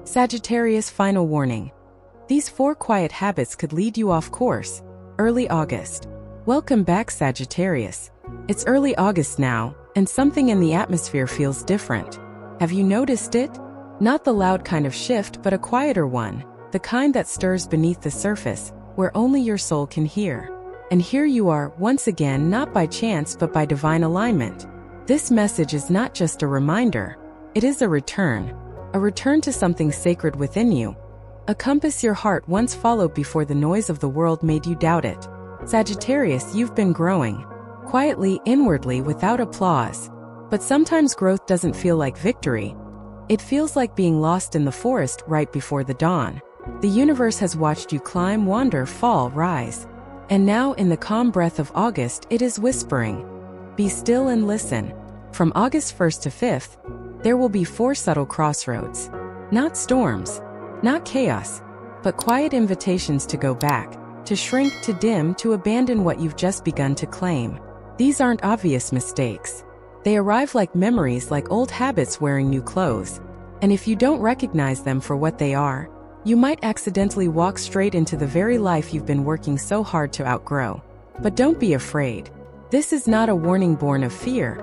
Sagittarius, final warning. These 4 quiet habits could lead you off course. Early August. Welcome back, Sagittarius. It's early August now, and something in the atmosphere feels different. Have you noticed it? Not the loud kind of shift, but a quieter one, the kind that stirs beneath the surface, where only your soul can hear. And here you are, once again, not by chance but by divine alignment. This message is not just a reminder, it is a return to something sacred within you. A compass your heart once followed before the noise of the world made you doubt it. Sagittarius, you've been growing. Quietly, inwardly, without applause. But sometimes growth doesn't feel like victory. It feels like being lost in the forest right before the dawn. The universe has watched you climb, wander, fall, rise. And now, in the calm breath of August, it is whispering. Be still and listen. From August 1st to 5th, there will be 4 subtle crossroads. Not storms, not chaos, but quiet invitations to go back, to shrink, to dim, to abandon what you've just begun to claim. These aren't obvious mistakes. They arrive like memories, like old habits wearing new clothes. And if you don't recognize them for what they are, you might accidentally walk straight into the very life you've been working so hard to outgrow. But don't be afraid. This is not a warning born of fear.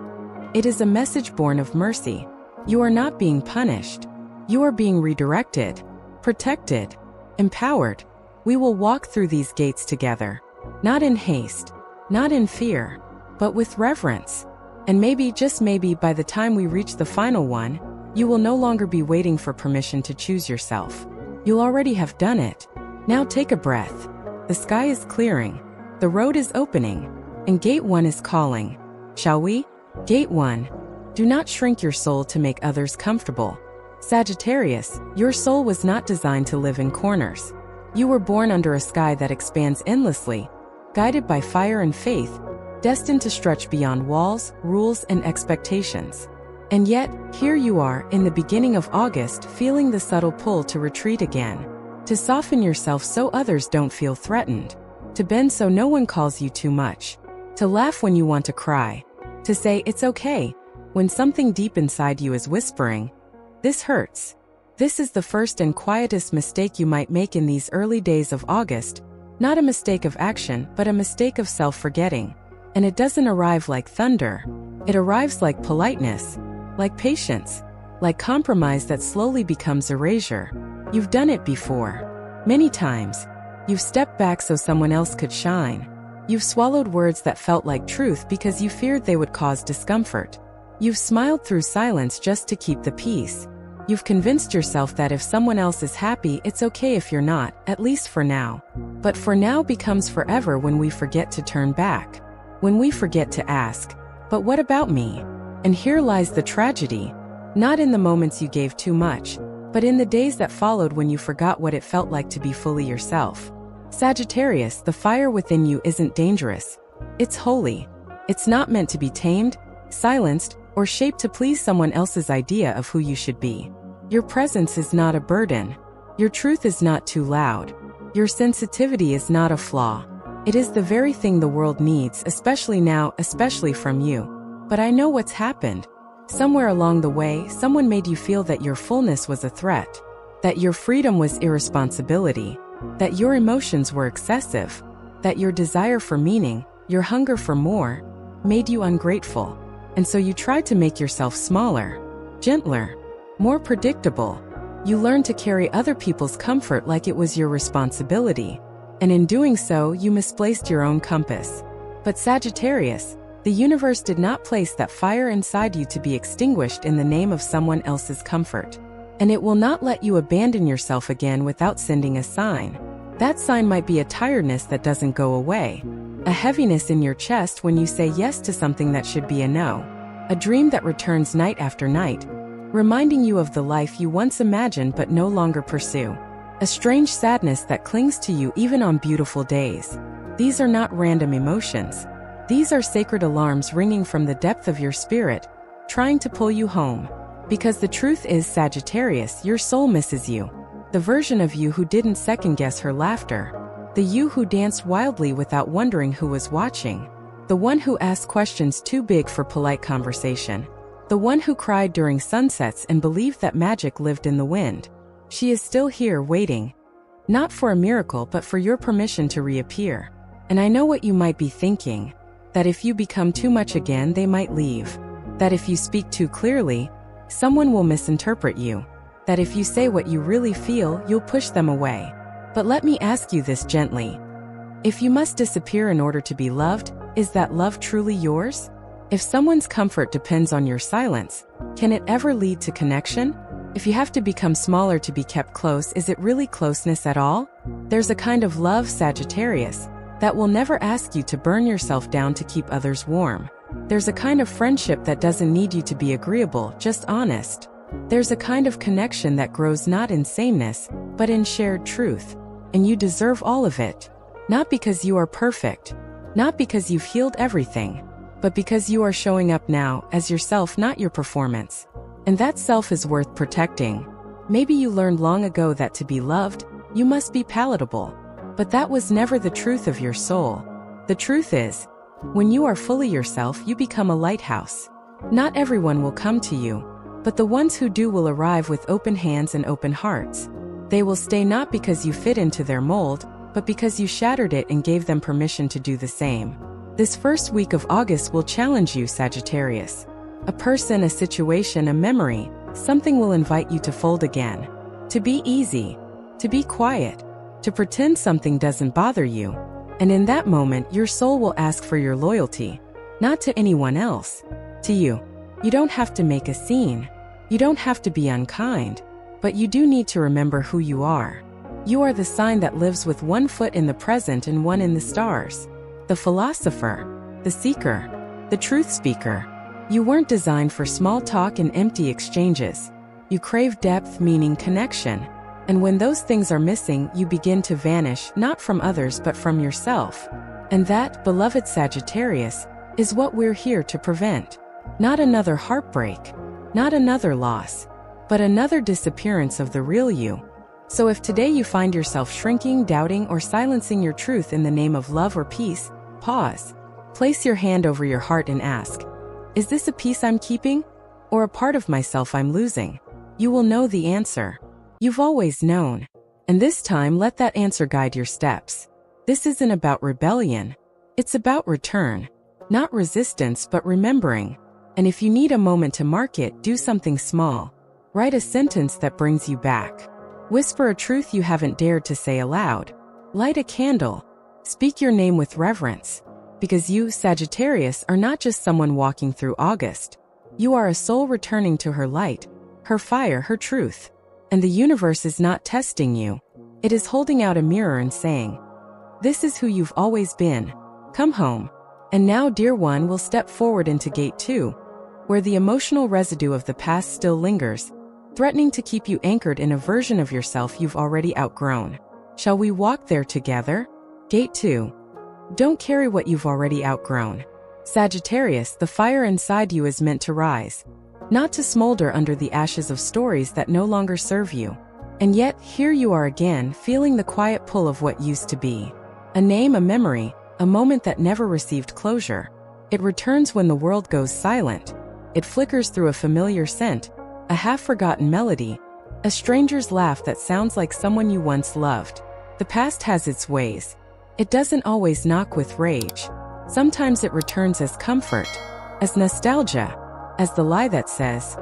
It is a message born of mercy. You are not being punished. You are being redirected, protected, empowered. We will walk through these gates together. Not in haste, not in fear, but with reverence. And maybe, just maybe, by the time we reach the final one, you will no longer be waiting for permission to choose yourself. You'll already have done it. Now take a breath. The sky is clearing. The road is opening. And Gate 1 is calling. Shall we? Gate 1. Do not shrink your soul to make others comfortable. Sagittarius, your soul was not designed to live in corners. You were born under a sky that expands endlessly, guided by fire and faith, destined to stretch beyond walls, rules, and expectations. And yet, here you are, in the beginning of August, feeling the subtle pull to retreat again, to soften yourself so others don't feel threatened, to bend so no one calls you too much, to laugh when you want to cry, to say it's okay, when something deep inside you is whispering, this hurts. This is the first and quietest mistake you might make in these early days of August, not a mistake of action, but a mistake of self-forgetting. And it doesn't arrive like thunder. It arrives like politeness, like patience, like compromise that slowly becomes erasure. You've done it before. Many times. You've stepped back so someone else could shine. You've swallowed words that felt like truth because you feared they would cause discomfort. You've smiled through silence just to keep the peace. You've convinced yourself that if someone else is happy, it's okay if you're not, at least for now. But for now becomes forever when we forget to turn back. When we forget to ask, but what about me? And here lies the tragedy. Not in the moments you gave too much, but in the days that followed when you forgot what it felt like to be fully yourself. Sagittarius, the fire within you isn't dangerous. It's holy. It's not meant to be tamed, silenced, or shaped to please someone else's idea of who you should be. Your presence is not a burden. Your truth is not too loud. Your sensitivity is not a flaw. It is the very thing the world needs, especially now, especially from you. But I know what's happened. Somewhere along the way, someone made you feel that your fullness was a threat, that your freedom was irresponsibility, that your emotions were excessive, that your desire for meaning, your hunger for more, made you ungrateful. And so you tried to make yourself smaller, gentler, more predictable. You learned to carry other people's comfort like it was your responsibility. And in doing so, you misplaced your own compass. But Sagittarius, the universe did not place that fire inside you to be extinguished in the name of someone else's comfort. And it will not let you abandon yourself again without sending a sign. That sign might be a tiredness that doesn't go away, a heaviness in your chest when you say yes to something that should be a no, a dream that returns night after night, reminding you of the life you once imagined but no longer pursue. A strange sadness that clings to you even on beautiful days. These are not random emotions. These are sacred alarms ringing from the depth of your spirit, trying to pull you home. Because the truth is, Sagittarius, your soul misses you. The version of you who didn't second-guess her laughter. The you who danced wildly without wondering who was watching. The one who asked questions too big for polite conversation. The one who cried during sunsets and believed that magic lived in the wind. She is still here waiting. Not for a miracle, but for your permission to reappear. And I know what you might be thinking. That if you become too much again, they might leave. That if you speak too clearly, someone will misinterpret you. That if you say what you really feel, you'll push them away. But let me ask you this gently. If you must disappear in order to be loved, is that love truly yours? If someone's comfort depends on your silence, can it ever lead to connection? If you have to become smaller to be kept close, is it really closeness at all? There's a kind of love, Sagittarius, that will never ask you to burn yourself down to keep others warm. There's a kind of friendship that doesn't need you to be agreeable, just honest. There's a kind of connection that grows not in sameness, but in shared truth. And you deserve all of it. Not because you are perfect, not because you've healed everything, but because you are showing up now as yourself, not your performance. And that self is worth protecting. Maybe you learned long ago that to be loved, you must be palatable. But that was never the truth of your soul. The truth is, when you are fully yourself, you become a lighthouse. Not everyone will come to you, but the ones who do will arrive with open hands and open hearts. They will stay not because you fit into their mold, but because you shattered it and gave them permission to do the same. This first week of August will challenge you, Sagittarius. A person, a situation, a memory, something will invite you to fold again. To be easy, to be quiet, to pretend something doesn't bother you. And in that moment, your soul will ask for your loyalty. Not to anyone else, to you. You don't have to make a scene. You don't have to be unkind. But you do need to remember who you are. You are the sign that lives with one foot in the present and one in the stars. The philosopher, the seeker, the truth speaker. You weren't designed for small talk and empty exchanges. You crave depth, meaning, connection. And when those things are missing, you begin to vanish, not from others but from yourself. And that, beloved Sagittarius, is what we're here to prevent. Not another heartbreak, not another loss, but another disappearance of the real you. So if today you find yourself shrinking, doubting, or silencing your truth in the name of love or peace, pause. Place your hand over your heart and ask, is this a piece I'm keeping, or a part of myself I'm losing? You will know the answer. You've always known. And this time, let that answer guide your steps. This isn't about rebellion. It's about return. Not resistance, but remembering. And if you need a moment to mark it, do something small. Write a sentence that brings you back. Whisper a truth you haven't dared to say aloud. Light a candle. Speak your name with reverence. Because you, Sagittarius, are not just someone walking through August. You are a soul returning to her light, her fire, her truth. And the universe is not testing you. It is holding out a mirror and saying, this is who you've always been. Come home. And now, dear one, we'll step forward into gate 2, where the emotional residue of the past still lingers, threatening to keep you anchored in a version of yourself you've already outgrown. Shall we walk there together? Gate 2. Don't carry what you've already outgrown. Sagittarius, the fire inside you is meant to rise, not to smolder under the ashes of stories that no longer serve you. And yet, here you are again, feeling the quiet pull of what used to be. A name, a memory, a moment that never received closure. It returns when the world goes silent. It flickers through a familiar scent, a half-forgotten melody, a stranger's laugh that sounds like someone you once loved. The past has its ways. It doesn't always knock with rage. Sometimes it returns as comfort, as nostalgia, as the lie that says,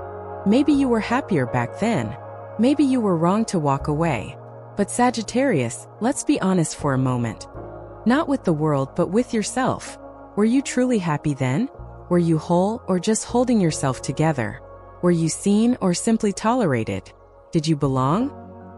maybe you were happier back then. Maybe you were wrong to walk away. But Sagittarius, let's be honest for a moment. Not with the world, but with yourself. Were you truly happy then? Were you whole, or just holding yourself together? Were you seen, or simply tolerated? Did you belong?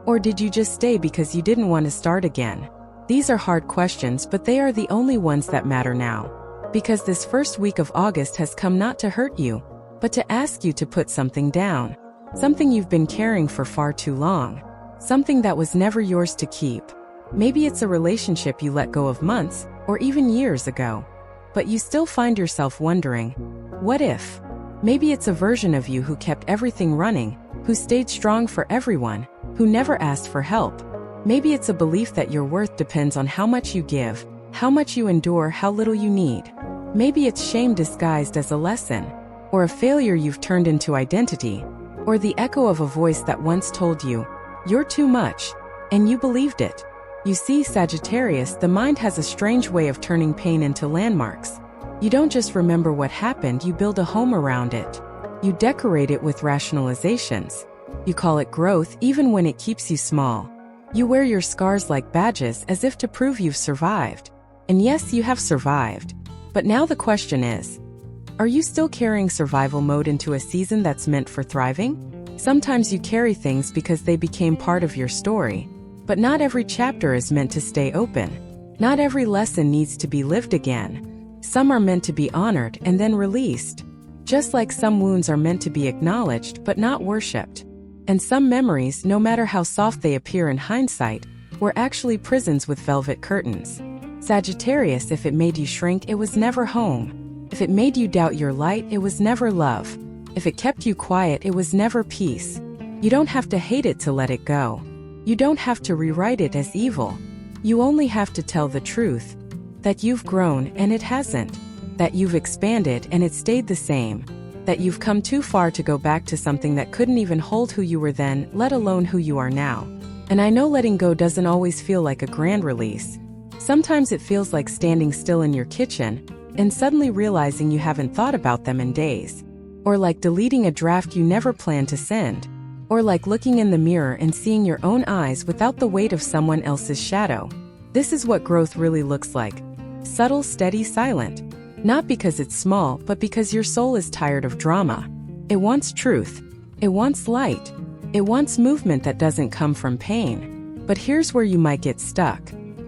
Or did you just stay because you didn't want to start again? These are hard questions, but they are the only ones that matter now. Because this first week of August has come not to hurt you, but to ask you to put something down. Something you've been carrying for far too long. Something that was never yours to keep. Maybe it's a relationship you let go of months, or even years ago. But you still find yourself wondering, what if? Maybe it's a version of you who kept everything running, who stayed strong for everyone, who never asked for help. Maybe it's a belief that your worth depends on how much you give, how much you endure, how little you need. Maybe it's shame disguised as a lesson, or a failure you've turned into identity, or the echo of a voice that once told you, You're too much. And you believed it. You see, Sagittarius, the mind has a strange way of turning pain into landmarks. You don't just remember what happened, you build a home around it. You decorate it with rationalizations. You call it growth even when it keeps you small. You wear your scars like badges as if to prove you've survived. And yes, you have survived. But now the question is, are you still carrying survival mode into a season that's meant for thriving? Sometimes you carry things because they became part of your story. But not every chapter is meant to stay open. Not every lesson needs to be lived again. Some are meant to be honored and then released. Just like some wounds are meant to be acknowledged but not worshipped. And some memories, no matter how soft they appear in hindsight, were actually prisons with velvet curtains. Sagittarius, if it made you shrink, it was never home. If it made you doubt your light, it was never love. If it kept you quiet, it was never peace. You don't have to hate it to let it go. You don't have to rewrite it as evil. You only have to tell the truth. That you've grown and it hasn't. That you've expanded and it stayed the same. That you've come too far to go back to something that couldn't even hold who you were then, let alone who you are now. And I know letting go doesn't always feel like a grand release. Sometimes it feels like standing still in your kitchen and suddenly realizing you haven't thought about them in days. Or like deleting a draft you never planned to send. Or like looking in the mirror and seeing your own eyes without the weight of someone else's shadow. This is what growth really looks like. Subtle, steady, silent. Not because it's small, but because your soul is tired of drama. It wants truth. It wants light. It wants movement that doesn't come from pain. But here's where you might get stuck.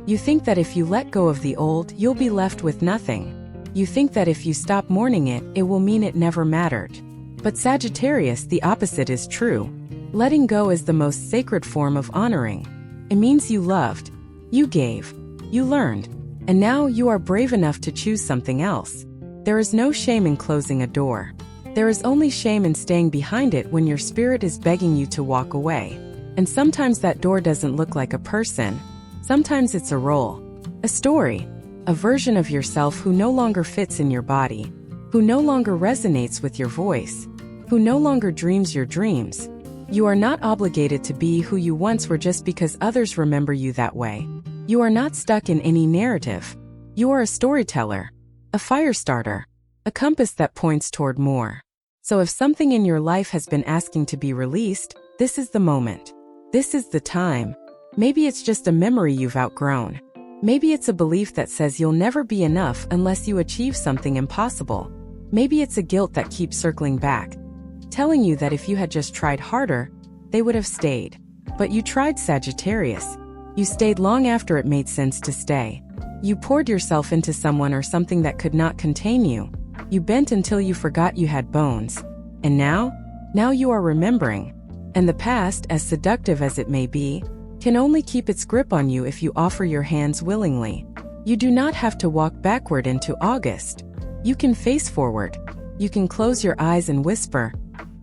You think that if you let go of the old, you'll be left with nothing. You think that if you stop mourning it, it will mean it never mattered. But Sagittarius, the opposite is true. Letting go is the most sacred form of honoring. It means you loved. You gave. You learned. And now you are brave enough to choose something else. There is no shame in closing a door. There is only shame in staying behind it when your spirit is begging you to walk away. And sometimes that door doesn't look like a person. Sometimes it's a role. A story. A version of yourself who no longer fits in your body. Who no longer resonates with your voice. Who no longer dreams your dreams. You are not obligated to be who you once were just because others remember you that way. You are not stuck in any narrative. You are a storyteller, a fire starter, a compass that points toward more. So if something in your life has been asking to be released, this is the moment. This is the time. Maybe it's just a memory you've outgrown. Maybe it's a belief that says you'll never be enough unless you achieve something impossible. Maybe it's a guilt that keeps circling back, telling you that if you had just tried harder, they would have stayed. But you tried, Sagittarius. You stayed long after it made sense to stay. You poured yourself into someone or something that could not contain you. You bent until you forgot you had bones. And now you are remembering. And the past, as seductive as it may be, can only keep its grip on you if you offer your hands willingly. You do not have to walk backward into August. You can face forward. You can close your eyes and whisper,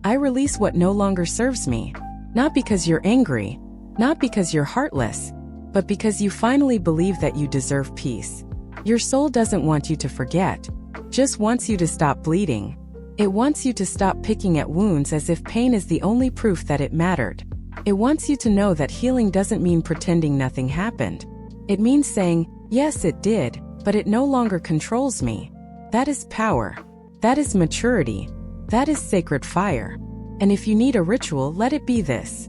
I release what no longer serves me. Not because you're angry, not because you're heartless, but because you finally believe that you deserve peace. Your soul doesn't want you to forget, just wants you to stop bleeding. It wants you to stop picking at wounds as if pain is the only proof that it mattered. It wants you to know that healing doesn't mean pretending nothing happened. It means saying, yes, it did, but it no longer controls me. That is power. That is maturity. That is sacred fire. And if you need a ritual, let it be this.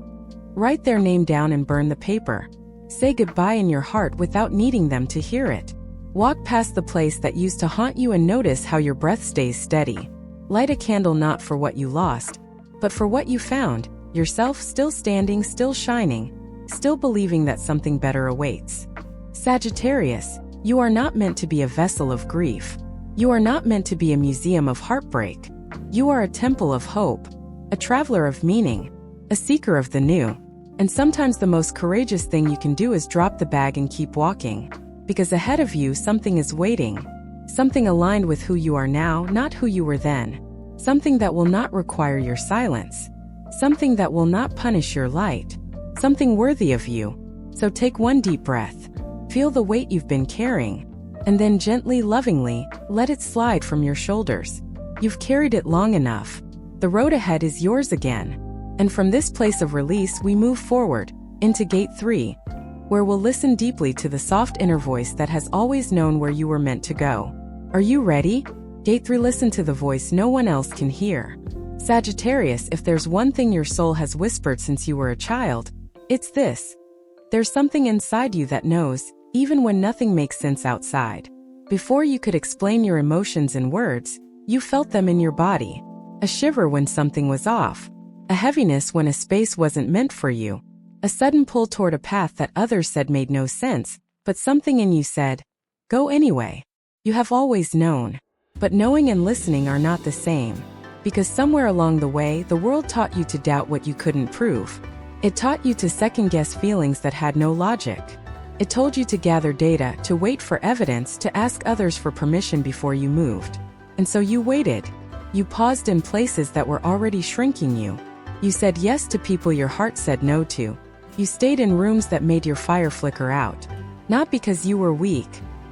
Write their name down and burn the paper. Say goodbye in your heart without needing them to hear it. Walk past the place that used to haunt you and notice how your breath stays steady. Light a candle not for what you lost, but for what you found, yourself still standing, still shining, still believing that something better awaits. Sagittarius, you are not meant to be a vessel of grief. You are not meant to be a museum of heartbreak. You are a temple of hope, a traveler of meaning, a seeker of the new. And sometimes the most courageous thing you can do is drop the bag and keep walking. Because ahead of you, something is waiting. Something aligned with who you are now, not who you were then. Something that will not require your silence. Something that will not punish your light. Something worthy of you. So take one deep breath. Feel the weight you've been carrying. And then gently, lovingly, let it slide from your shoulders. You've carried it long enough. The road ahead is yours again. And from this place of release, we move forward into Gate 3, where we'll listen deeply to the soft inner voice that has always known where you were meant to go. Are you ready? Gate 3. Listen to the voice no one else can hear. Sagittarius, if there's one thing your soul has whispered since you were a child, it's this. There's something inside you that knows, even when nothing makes sense outside. Before you could explain your emotions in words, you felt them in your body. A shiver when something was off. A heaviness when a space wasn't meant for you. A sudden pull toward a path that others said made no sense, but something in you said, go anyway. You have always known. But knowing and listening are not the same. Because somewhere along the way, the world taught you to doubt what you couldn't prove. It taught you to second-guess feelings that had no logic. It told you to gather data, to wait for evidence, to ask others for permission before you moved. And so you waited. You paused in places that were already shrinking you. You said yes to people your heart said no to. You stayed in rooms that made your fire flicker out. Not because you were weak,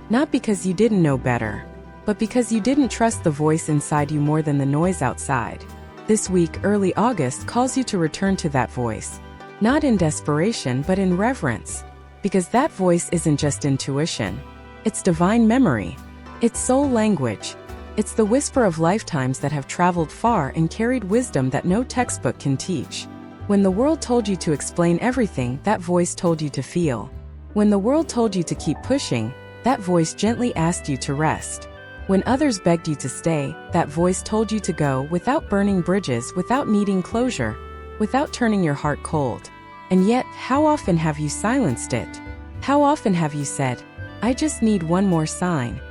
not because you didn't know better, but because you didn't trust the voice inside you more than the noise outside. This week, early August, calls you to return to that voice. Not in desperation, but in reverence. Because that voice isn't just intuition. It's divine memory. It's soul language. It's the whisper of lifetimes that have traveled far and carried wisdom that no textbook can teach. When the world told you to explain everything, that voice told you to feel. When the world told you to keep pushing, that voice gently asked you to rest. When others begged you to stay, that voice told you to go without burning bridges, without needing closure, without turning your heart cold. And yet, how often have you silenced it? How often have you said, I just need one more sign?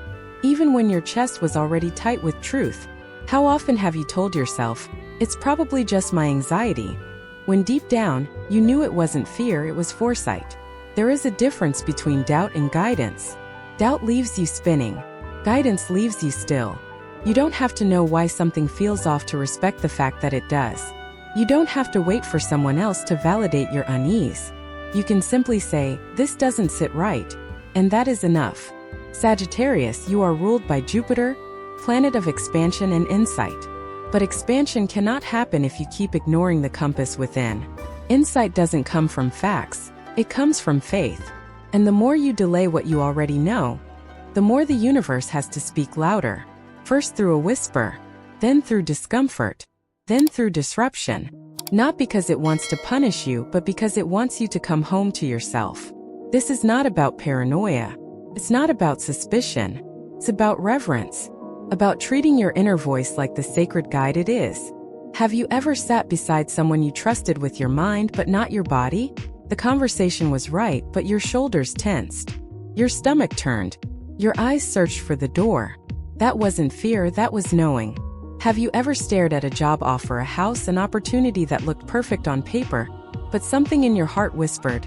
Even when your chest was already tight with truth. How often have you told yourself, it's probably just my anxiety? When deep down, you knew it wasn't fear, it was foresight. There is a difference between doubt and guidance. Doubt leaves you spinning. Guidance leaves you still. You don't have to know why something feels off to respect the fact that it does. You don't have to wait for someone else to validate your unease. You can simply say, this doesn't sit right. And that is enough. Sagittarius, you are ruled by Jupiter, planet of expansion and insight. But expansion cannot happen if you keep ignoring the compass within. Insight doesn't come from facts, it comes from faith. And the more you delay what you already know, the more the universe has to speak louder. First through a whisper, then through discomfort, then through disruption. Not because it wants to punish you, but because it wants you to come home to yourself. This is not about paranoia. It's not about suspicion. It's about reverence. About treating your inner voice like the sacred guide it is. Have you ever sat beside someone you trusted with your mind but not your body? The conversation was right, but your shoulders tensed. Your stomach turned. Your eyes searched for the door. That wasn't fear, that was knowing. Have you ever stared at a job offer, a house, an opportunity that looked perfect on paper, but something in your heart whispered,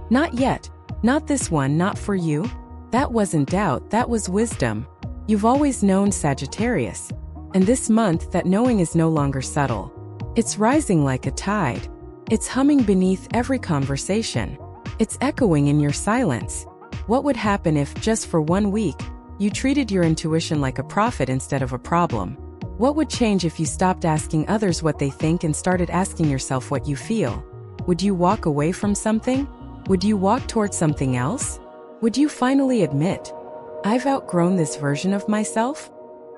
not yet, not this one, not for you? That wasn't doubt, that was wisdom. You've always known, Sagittarius. And this month, that knowing is no longer subtle. It's rising like a tide. It's humming beneath every conversation. It's echoing in your silence. What would happen if, just for 1 week, you treated your intuition like a prophet instead of a problem? What would change if you stopped asking others what they think and started asking yourself what you feel? Would you walk away from something? Would you walk towards something else? Would you finally admit, I've outgrown this version of myself?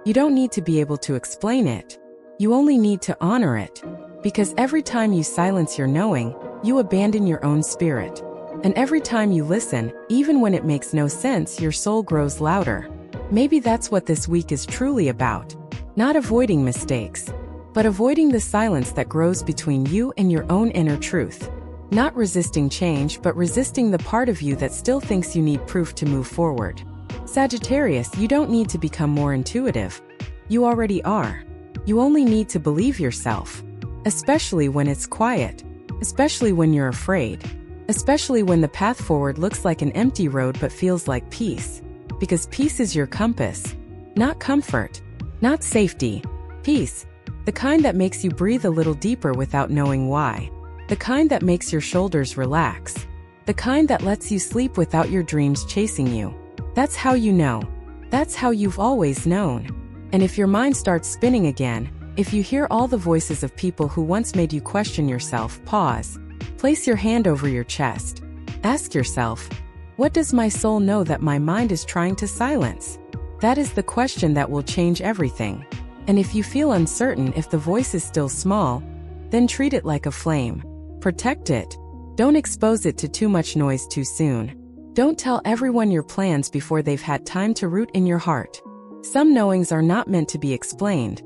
You don't need to be able to explain it. You only need to honor it. Because every time you silence your knowing, you abandon your own spirit. And every time you listen, even when it makes no sense, your soul grows louder. Maybe that's what this week is truly about. Not avoiding mistakes, but avoiding the silence that grows between you and your own inner truth. Not resisting change, but resisting the part of you that still thinks you need proof to move forward. Sagittarius, you don't need to become more intuitive. You already are. You only need to believe yourself. Especially when it's quiet. Especially when you're afraid. Especially when the path forward looks like an empty road but feels like peace. Because peace is your compass. Not comfort. Not safety. Peace. The kind that makes you breathe a little deeper without knowing why. The kind that makes your shoulders relax. The kind that lets you sleep without your dreams chasing you. That's how you know. That's how you've always known. And if your mind starts spinning again, If you hear all the voices of people who once made you question yourself, pause. Place your hand over your chest. Ask yourself, what does my soul know that my mind is trying to silence? That is the question that will change everything. And if you feel uncertain if the voice is still small, then treat it like a flame. Protect it. Don't expose it to too much noise too soon. Don't tell everyone your plans before they've had time to root in your heart. Some knowings are not meant to be explained.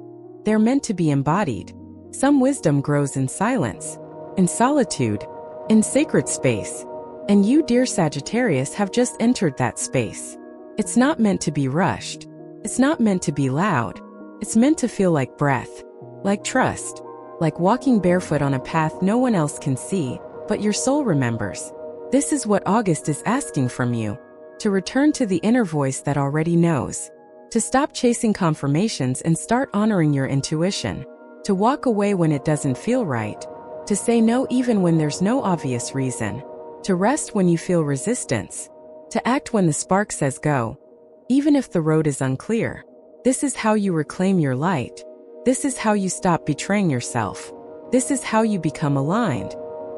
They're meant to be embodied. Some wisdom grows in silence, in solitude, in sacred space. And you, dear Sagittarius, have just entered that space. It's not meant to be rushed. It's not meant to be loud. It's meant to feel like breath, like trust, like walking barefoot on a path no one else can see, but your soul remembers. This is what August is asking from you, to return to the inner voice that already knows, to stop chasing confirmations and start honoring your intuition, to walk away when it doesn't feel right, to say no even when there's no obvious reason, to rest when you feel resistance, to act when the spark says go, even if the road is unclear. This is how you reclaim your light. This is how you stop betraying yourself. This is how you become aligned.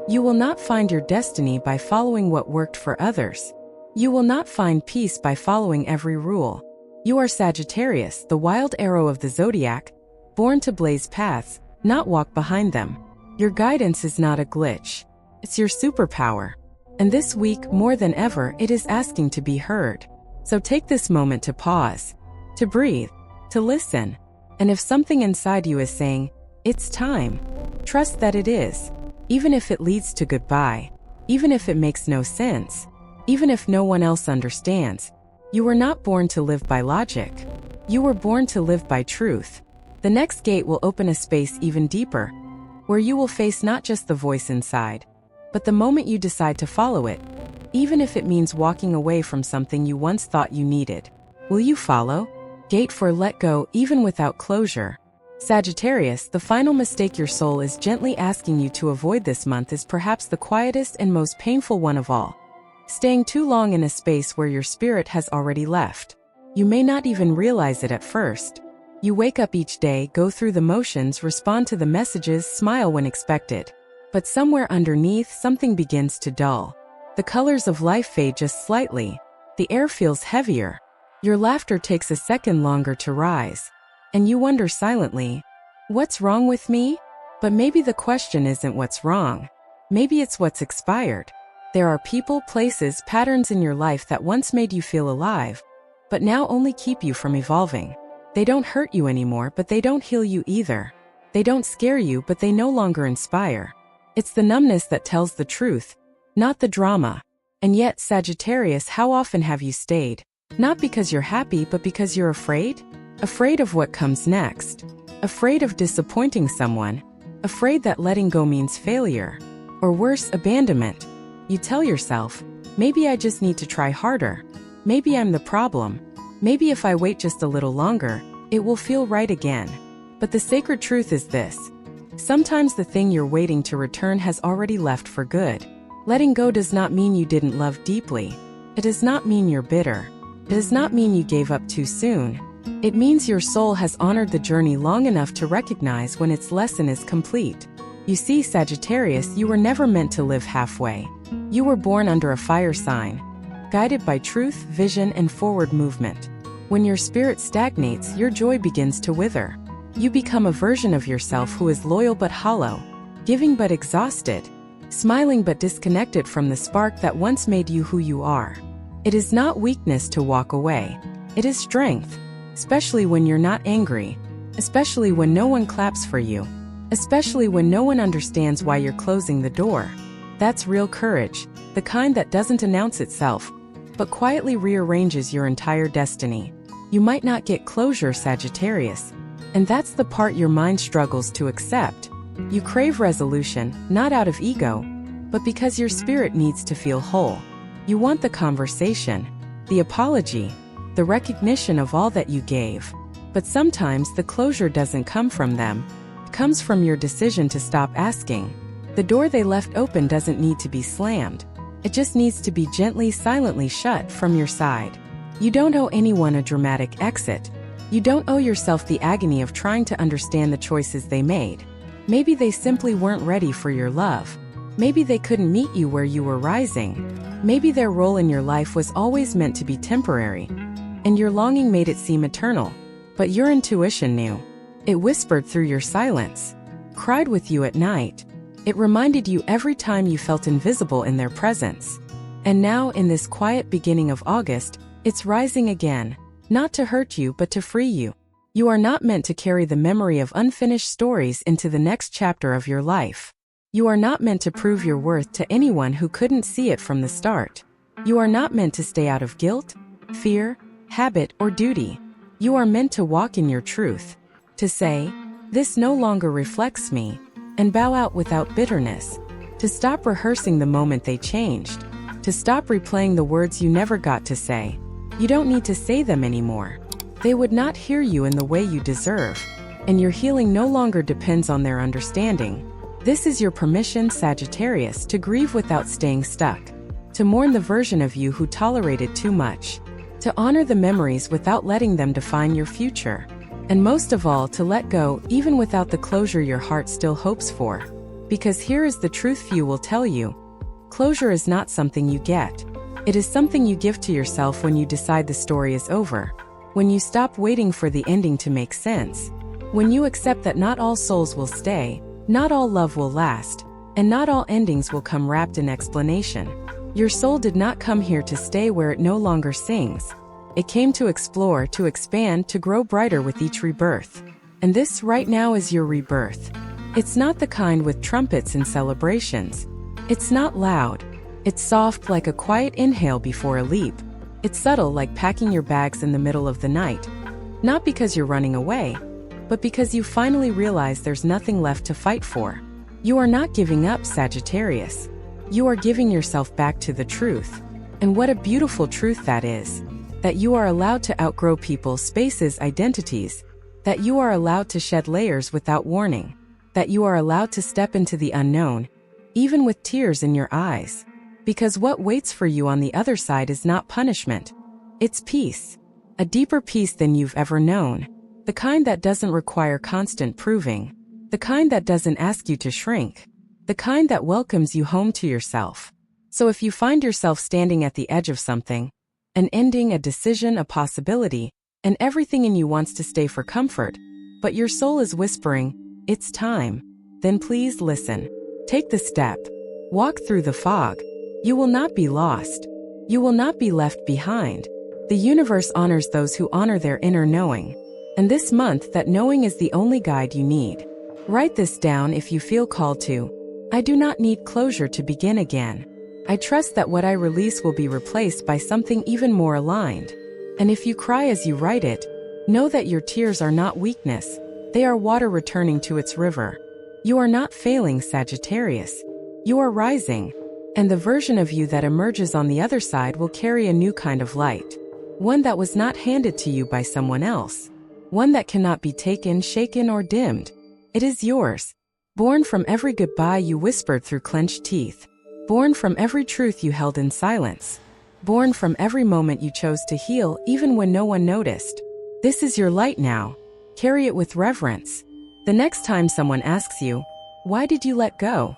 You will not find your destiny by following what worked for others. You will not find peace by following every rule. You are Sagittarius, the wild arrow of the zodiac, born to blaze paths, not walk behind them. Your guidance is not a glitch. It's your superpower. And this week, more than ever, it is asking to be heard. So take this moment to pause, to breathe, to listen. And if something inside you is saying, it's time, trust that it is. Even if it leads to goodbye, even if it makes no sense, even if no one else understands, you were not born to live by logic. You were born to live by truth. The next gate will open a space even deeper, where you will face not just the voice inside, but the moment you decide to follow it, even if it means walking away from something you once thought you needed. Will you follow? Gate 4. Let go even without closure. Sagittarius, the final mistake your soul is gently asking you to avoid this month is perhaps the quietest and most painful one of all. Staying too long in a space where your spirit has already left. You may not even realize it at first. You wake up each day, go through the motions, respond to the messages, smile when expected. But somewhere underneath, something begins to dull. The colors of life fade just slightly. The air feels heavier. Your laughter takes a second longer to rise. And you wonder silently, what's wrong with me? But maybe the question isn't what's wrong. Maybe it's what's expired. There are people, places, patterns in your life that once made you feel alive, but now only keep you from evolving. They don't hurt you anymore, but they don't heal you either. They don't scare you, but they no longer inspire. It's the numbness that tells the truth, not the drama. And yet, Sagittarius, how often have you stayed? Not because you're happy, but because you're afraid? Afraid of what comes next. Afraid of disappointing someone. Afraid that letting go means failure. Or worse, abandonment. You tell yourself, maybe I just need to try harder. Maybe I'm the problem. Maybe if I wait just a little longer, it will feel right again. But the sacred truth is this. Sometimes the thing you're waiting to return has already left for good. Letting go does not mean you didn't love deeply. It does not mean you're bitter. It does not mean you gave up too soon. It means your soul has honored the journey long enough to recognize when its lesson is complete. You see, Sagittarius, you were never meant to live halfway. You were born under a fire sign, guided by truth, vision, and forward movement. When your spirit stagnates, your joy begins to wither. You become a version of yourself who is loyal but hollow, giving but exhausted, smiling but disconnected from the spark that once made you who you are. It is not weakness to walk away. It is strength, especially when you're not angry, especially when no one claps for you, especially when no one understands why you're closing the door. That's real courage, the kind that doesn't announce itself, but quietly rearranges your entire destiny. You might not get closure, Sagittarius, and that's the part your mind struggles to accept. You crave resolution, not out of ego, but because your spirit needs to feel whole. You want the conversation, the apology, the recognition of all that you gave. But sometimes the closure doesn't come from them. It comes from your decision to stop asking. The door they left open doesn't need to be slammed. It just needs to be gently, silently shut from your side. You don't owe anyone a dramatic exit. You don't owe yourself the agony of trying to understand the choices they made. Maybe they simply weren't ready for your love. Maybe they couldn't meet you where you were rising. Maybe their role in your life was always meant to be temporary, and your longing made it seem eternal. But your intuition knew. It whispered through your silence, cried with you at night. It reminded you every time you felt invisible in their presence. And now, in this quiet beginning of August, it's rising again, not to hurt you but to free you. You are not meant to carry the memory of unfinished stories into the next chapter of your life. You are not meant to prove your worth to anyone who couldn't see it from the start. You are not meant to stay out of guilt, fear, habit, or duty. You are meant to walk in your truth. To say, "This no longer reflects me," and bow out without bitterness. To stop rehearsing the moment they changed. To stop replaying the words you never got to say. You don't need to say them anymore. They would not hear you in the way you deserve, and your healing no longer depends on their understanding. This is your permission, Sagittarius, to grieve without staying stuck, to mourn the version of you who tolerated too much, to honor the memories without letting them define your future, and most of all, to let go even without the closure your heart still hopes for. Because here is the truth few will tell you. Closure is not something you get. It is something you give to yourself when you decide the story is over. When you stop waiting for the ending to make sense. When you accept that not all souls will stay, not all love will last, and not all endings will come wrapped in explanation. Your soul did not come here to stay where it no longer sings. It came to explore, to expand, to grow brighter with each rebirth. And this right now is your rebirth. It's not the kind with trumpets and celebrations. It's not loud. It's soft like a quiet inhale before a leap. It's subtle like packing your bags in the middle of the night. Not because you're running away, but because you finally realize there's nothing left to fight for. You are not giving up, Sagittarius. You are giving yourself back to the truth. And what a beautiful truth that is. That you are allowed to outgrow people, spaces, identities. That you are allowed to shed layers without warning. That you are allowed to step into the unknown, even with tears in your eyes. Because what waits for you on the other side is not punishment. It's peace. A deeper peace than you've ever known. The kind that doesn't require constant proving. The kind that doesn't ask you to shrink. The kind that welcomes you home to yourself. So if you find yourself standing at the edge of something, an ending, a decision, a possibility, and everything in you wants to stay for comfort, but your soul is whispering, "It's time," then please listen. Take the step. Walk through the fog. You will not be lost. You will not be left behind. The universe honors those who honor their inner knowing. And this month, that knowing is the only guide you need. Write this down if you feel called to. I do not need closure to begin again. I trust that what I release will be replaced by something even more aligned. And if you cry as you write it, know that your tears are not weakness. They are water returning to its river. You are not failing, Sagittarius. You are rising. And the version of you that emerges on the other side will carry a new kind of light. One that was not handed to you by someone else. One that cannot be taken, shaken, or dimmed. It is yours. Born from every goodbye you whispered through clenched teeth. Born from every truth you held in silence. Born from every moment you chose to heal even when no one noticed. This is your light now. Carry it with reverence. The next time someone asks you, "Why did you let go?"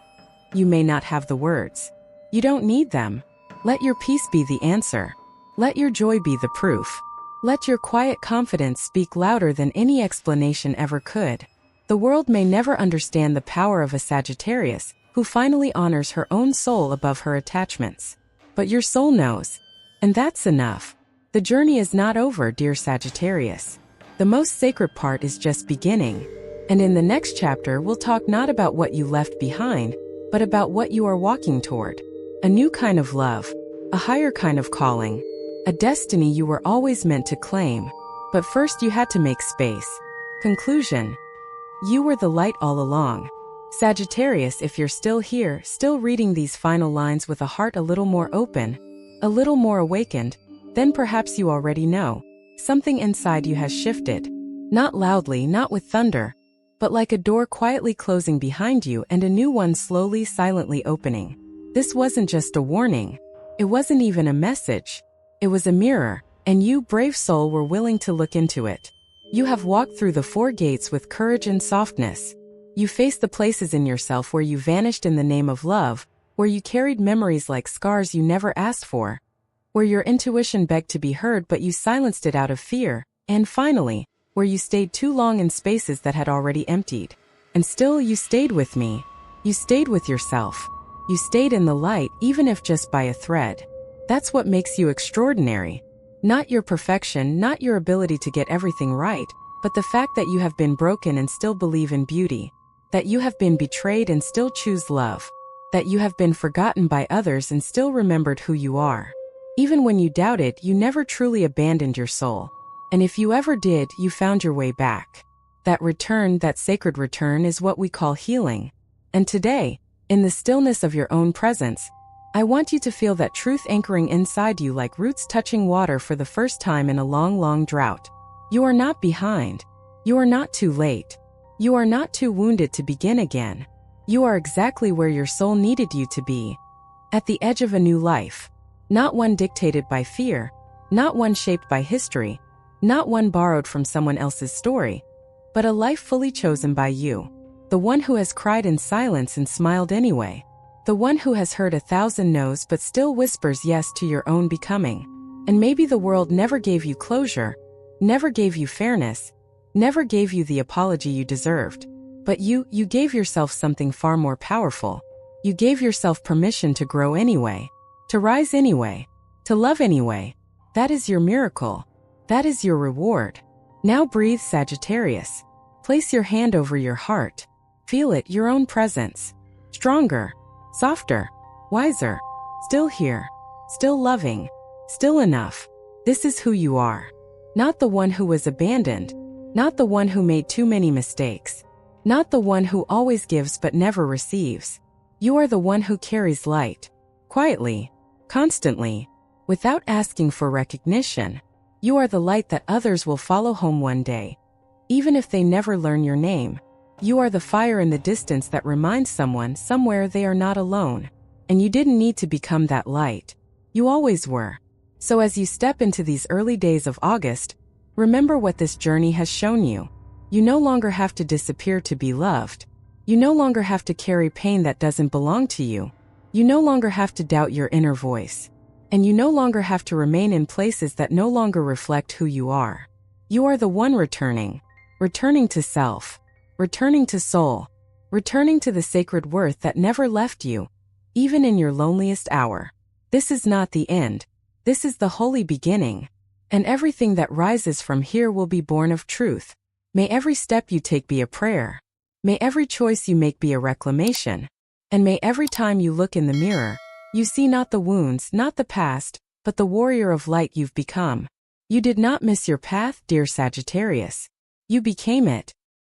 You may not have the words. You don't need them. Let your peace be the answer. Let your joy be the proof. Let your quiet confidence speak louder than any explanation ever could. The world may never understand the power of a Sagittarius who finally honors her own soul above her attachments. But your soul knows. And that's enough. The journey is not over, dear Sagittarius. The most sacred part is just beginning. And in the next chapter, we'll talk not about what you left behind, but about what you are walking toward. A new kind of love, a higher kind of calling, a destiny you were always meant to claim. But first you had to make space. Conclusion. You were the light all along. Sagittarius, if you're still here, still reading these final lines with a heart a little more open, a little more awakened, then perhaps you already know. Something inside you has shifted. Not loudly, not with thunder, but like a door quietly closing behind you and a new one slowly, silently opening. This wasn't just a warning. It wasn't even a message. It was a mirror, and you, brave soul, were willing to look into it. You have walked through the 4 gates with courage and softness. You faced the places in yourself where you vanished in the name of love, where you carried memories like scars you never asked for, where your intuition begged to be heard but you silenced it out of fear, and finally, where you stayed too long in spaces that had already emptied. And still you stayed with me. You stayed with yourself. You stayed in the light, even if just by a thread. That's what makes you extraordinary. Not your perfection, not your ability to get everything right, but the fact that you have been broken and still believe in beauty, that you have been betrayed and still choose love, that you have been forgotten by others and still remembered who you are. Even when you doubted, you never truly abandoned your soul. And if you ever did, you found your way back. That return, that sacred return, is what we call healing. And today, in the stillness of your own presence, I want you to feel that truth anchoring inside you like roots touching water for the first time in a long, long drought. You are not behind. You are not too late. You are not too wounded to begin again. You are exactly where your soul needed you to be. At the edge of a new life. Not one dictated by fear. Not one shaped by history. Not one borrowed from someone else's story. But a life fully chosen by you. The one who has cried in silence and smiled anyway. The one who has heard 1,000 no's but still whispers yes to your own becoming. And maybe the world never gave you closure, never gave you fairness, never gave you the apology you deserved. But you gave yourself something far more powerful. You gave yourself permission to grow anyway, to rise anyway, to love anyway. That is your miracle. That is your reward. Now breathe, Sagittarius. Place your hand over your heart. Feel it, your own presence. Stronger, softer, wiser, still here, still loving, still enough. This is who you are. Not the one who was abandoned, not the one who made too many mistakes, not the one who always gives but never receives. You are the one who carries light, quietly, constantly, without asking for recognition. You are the light that others will follow home one day, even if they never learn your name. You are the fire in the distance that reminds someone somewhere they are not alone. And you didn't need to become that light. You always were. So as you step into these early days of August, remember what this journey has shown you. You no longer have to disappear to be loved. You no longer have to carry pain that doesn't belong to you. You no longer have to doubt your inner voice. And you no longer have to remain in places that no longer reflect who you are. You are the one returning to self, returning to soul, returning to the sacred worth that never left you, even in your loneliest hour. This is not the end. This is the holy beginning. And everything that rises from here will be born of truth. May every step you take be a prayer. May every choice you make be a reclamation. And may every time you look in the mirror, you see not the wounds, not the past, but the warrior of light you've become. You did not miss your path, dear Sagittarius. You became it.